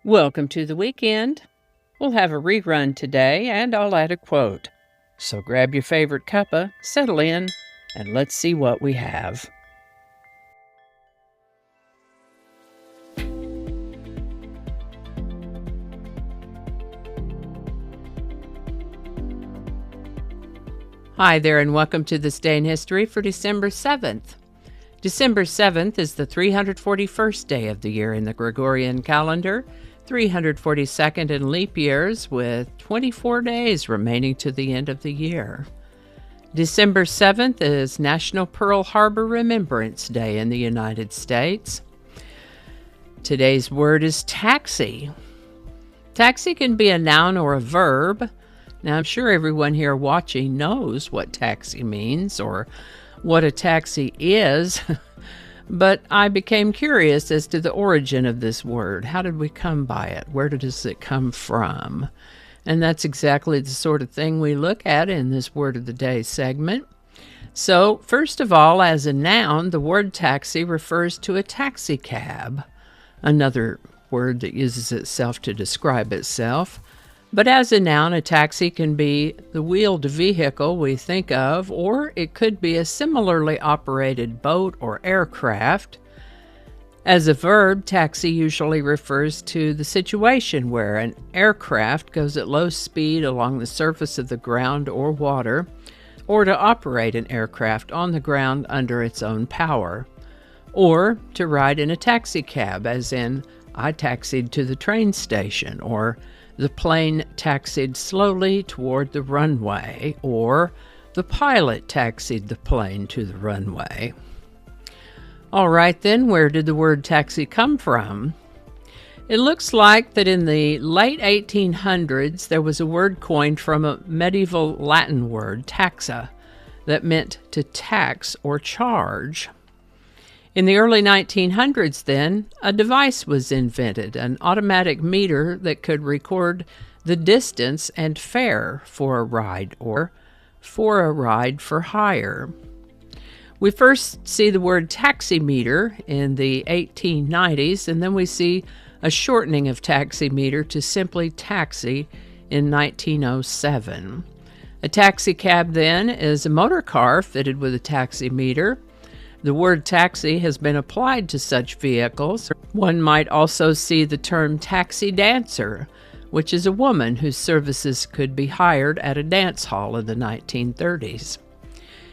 Welcome to the weekend. We'll have a rerun today, and I'll add a quote. So grab your favorite cuppa, settle in, and let's see what we have. Hi there, and welcome to This Day in History for December 7th. December 7th is the 341st day of the year in the Gregorian calendar, 342nd in leap years, with 24 days remaining to the end of the year. December 7th is National Pearl Harbor Remembrance Day in the United States. Today's word is taxi. Taxi can be a noun or a verb. Now, I'm sure everyone here watching knows what taxi means or what a taxi is, but I became curious as to the origin of this word. How did we come by it? Where does it come from? And that's exactly the sort of thing we look at in this Word of the Day segment. So, first of all, as a noun, the word taxi refers to a taxi cab, another word that uses itself to describe itself. But as a noun, a taxi can be the wheeled vehicle we think of, or it could be a similarly operated boat or aircraft. As a verb, taxi usually refers to the situation where an aircraft goes at low speed along the surface of the ground or water, or to operate an aircraft on the ground under its own power, or to ride in a taxi cab, as in, I taxied to the train station, or the plane taxied slowly toward the runway, or the pilot taxied the plane to the runway. All right then, where did the word taxi come from? It looks like that in the late 1800s there was a word coined from a medieval Latin word, taxa, that meant to tax or charge. In the early 1900s, then, a device was invented, an automatic meter that could record the distance and fare for a ride or for a ride for hire. We first see the word taximeter in the 1890s, and then we see a shortening of taximeter to simply taxi in 1907. A taxi cab, then, is a motor car fitted with a taximeter. The word taxi has been applied to such vehicles. One might also see the term taxi dancer, which is a woman whose services could be hired at a dance hall in the 1930s.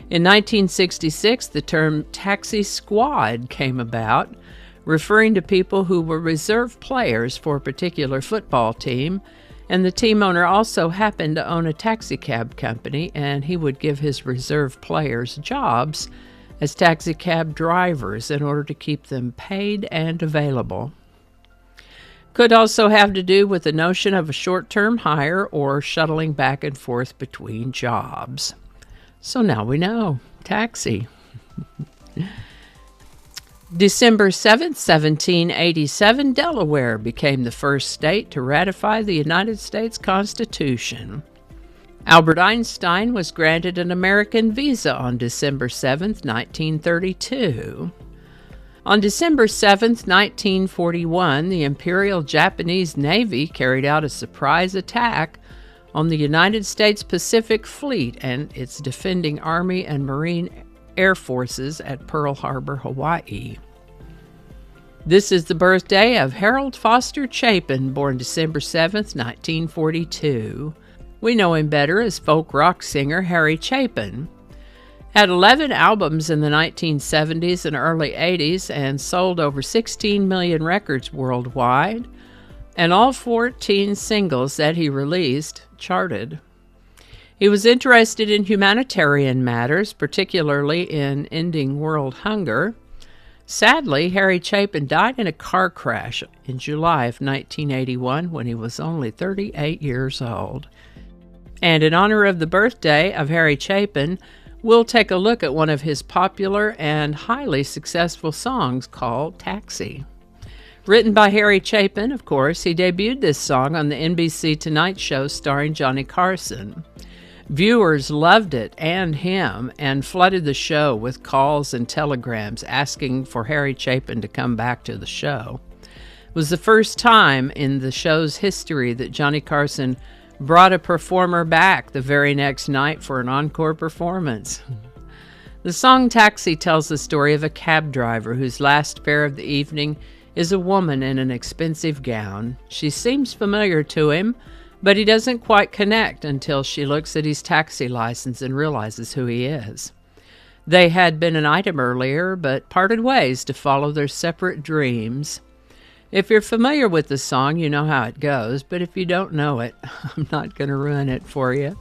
In 1966, the term taxi squad came about, referring to people who were reserve players for a particular football team, and the team owner also happened to own a taxi cab company, and he would give his reserve players jobs as taxi cab drivers in order to keep them paid and available. Could also have to do with the notion of a short-term hire or shuttling back and forth between jobs. So now we know, taxi. December 7th, 1787, Delaware became the first state to ratify the United States Constitution. Albert Einstein was granted an American visa on December 7, 1932. On December 7, 1941, the Imperial Japanese Navy carried out a surprise attack on the United States Pacific Fleet and its defending Army and Marine Air Forces at Pearl Harbor, Hawaii. This is the birthday of Harold Foster Chapin, born December 7, 1942. We know him better as folk rock singer Harry Chapin. Had 11 albums in the 1970s and early 80s and sold over 16 million records worldwide, and all 14 singles that he released charted. He was interested in humanitarian matters, particularly in ending world hunger. Sadly, Harry Chapin died in a car crash in July of 1981 when he was only 38 years old. And in honor of the birthday of Harry Chapin, we'll take a look at one of his popular and highly successful songs called Taxi. Written by Harry Chapin, of course, he debuted this song on the NBC Tonight Show starring Johnny Carson. Viewers loved it and him and flooded the show with calls and telegrams asking for Harry Chapin to come back to the show. It was the first time in the show's history that Johnny Carson brought a performer back the very next night for an encore performance. The song Taxi tells the story of a cab driver whose last fare of the evening is a woman in an expensive gown. She seems familiar to him, but he doesn't quite connect until she looks at his taxi license and realizes who he is. They had been an item earlier, but parted ways to follow their separate dreams. If you're familiar with the song, you know how it goes, but if you don't know it, I'm not going to ruin it for you.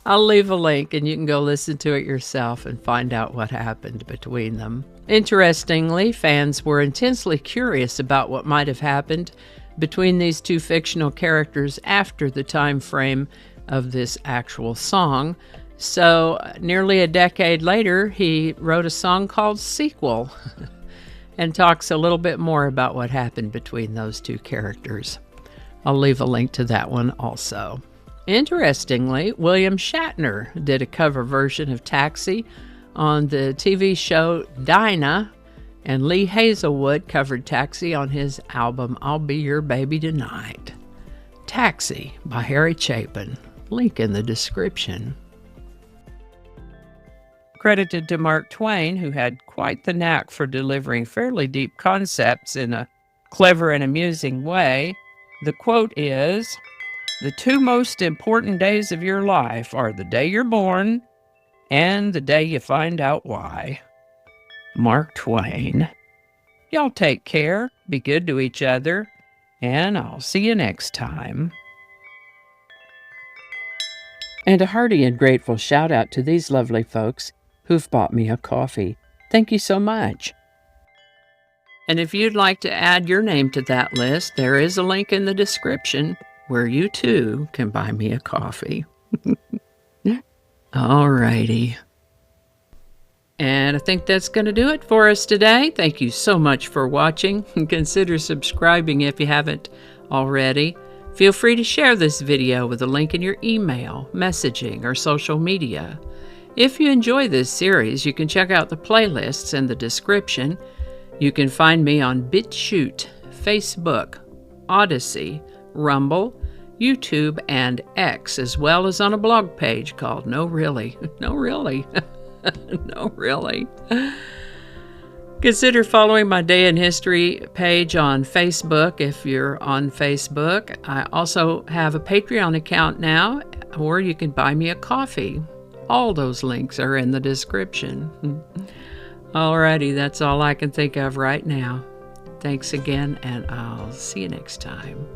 I'll leave a link and you can go listen to it yourself and find out what happened between them. Interestingly, fans were intensely curious about what might have happened between these two fictional characters after the time frame of this actual song. So nearly a decade later, he wrote a song called Sequel and talks a little bit more about what happened between those two characters. I'll leave a link to that one also. Interestingly, William Shatner did a cover version of Taxi on the TV show Dinah, and Lee Hazelwood covered Taxi on his album I'll Be Your Baby Tonight. Taxi by Harry Chapin. Link in the description. Credited to Mark Twain, who had quite the knack for delivering fairly deep concepts in a clever and amusing way, the quote is, "The two most important days of your life are the day you're born and the day you find out why." Mark Twain. Y'all take care, be good to each other, and I'll see you next time. And a hearty and grateful shout out to these lovely folks who've bought me a coffee. Thank you so much. And if you'd like to add your name to that list, there is a link in the description where you too can buy me a coffee. Alrighty. And I think that's going to do it for us today. Thank you so much for watching. Consider subscribing if you haven't already. Feel free to share this video with a link in your email, messaging, or social media. If you enjoy this series, you can check out the playlists in the description. You can find me on BitChute, Facebook, Odyssey, Rumble, YouTube, and X, as well as on a blog page called No Really. No Really. No Really. Consider following my Day in History page on Facebook if you're on Facebook. I also have a Patreon account now, or you can buy me a coffee. All those links are in the description. Alrighty, that's all I can think of right now. Thanks again, and I'll see you next time.